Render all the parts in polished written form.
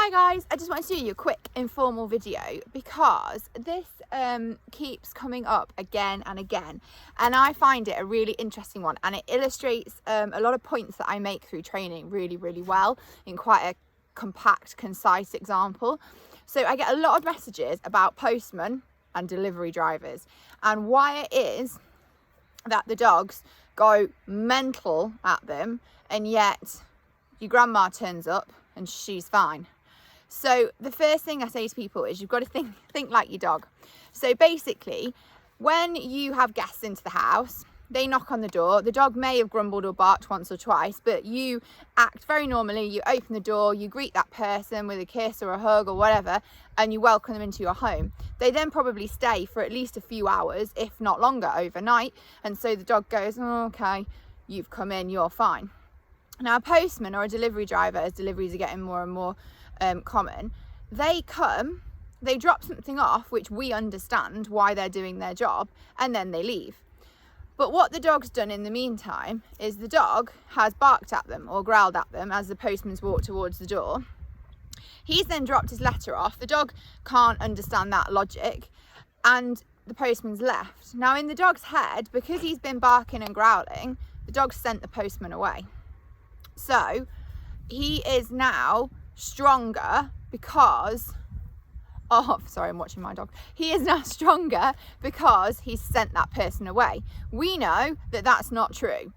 Hi guys, I just wanted to do you a quick informal video because this keeps coming up again and again, and I find it a really interesting one, and it illustrates a lot of points that I make through training really well in quite a compact, concise example. So I get a lot of messages about postmen and delivery drivers and why it is that the dogs go mental at them and yet your grandma turns up and she's fine. So the first thing I say to people is you've got to think like your dog. So basically, when you have guests into the house, they knock on the door. The dog may have grumbled or barked once or twice, but you act very normally. You open the door, you greet that person with a kiss or a hug or whatever, and you welcome them into your home. They then probably stay for at least a few hours, if not longer, overnight. And so the dog goes, oh, okay, you've come in, you're fine. Now, a postman or a delivery driver, as deliveries are getting more and more common, they come, they drop something off, which we understand why they're doing their job, and then they leave. But what the dog's done in the meantime is the dog has barked at them or growled at them as the postman's walked towards the door. He's then dropped his letter off. The dog can't understand that logic, and the postman's left. Now, in the dog's head, because he's been barking and growling, the dog sent the postman away. So he is now stronger because sorry, I'm watching my dog. He is now stronger because he's sent that person away. We know that that's not true.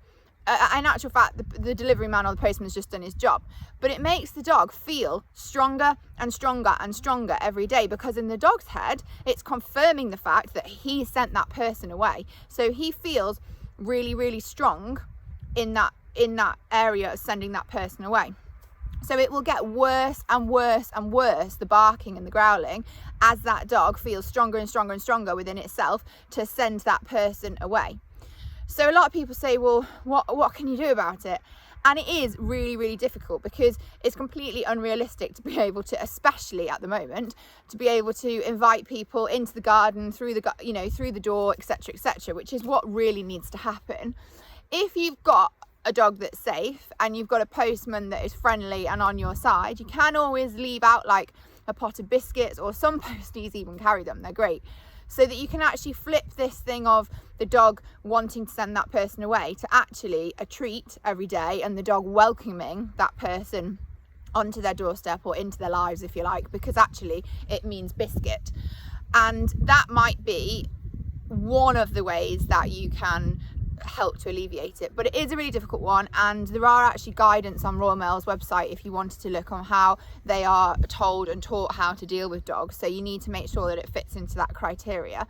In actual fact, the delivery man or the postman's just done his job, but it makes the dog feel stronger and stronger and stronger every day, because in the dog's head, it's confirming the fact that he sent that person away. So he feels really strong in that area of sending that person away. So it will get worse and worse and worse, the barking and the growling, as that dog feels stronger and stronger and stronger within itself to send that person away. So a lot of people say, well, what can you do about it? And it is really difficult, because it's completely unrealistic to be able to, especially at the moment, to be able to invite people into the garden through the door, etc., which is what really needs to happen. If you've got a dog that's safe and you've got a postman that is friendly and on your side, you can always leave out like a pot of biscuits, or some posties even carry them, they're great, so that you can actually flip this thing of the dog wanting to send that person away to actually a treat every day, and the dog welcoming that person onto their doorstep or into their lives, if you like, because actually it means biscuit. And that might be one of the ways that you can help to alleviate it, but it is a really difficult one, and there are actually guidance on Royal Mail's website if you wanted to look on how they are told and taught how to deal with dogs. So you need to make sure that it fits into that criteria.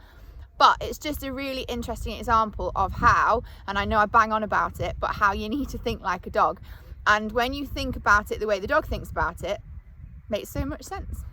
But it's just a really interesting example of how, and I know I bang on about it, but how you need to think like a dog. And when you think about it the way the dog thinks about it, makes so much sense.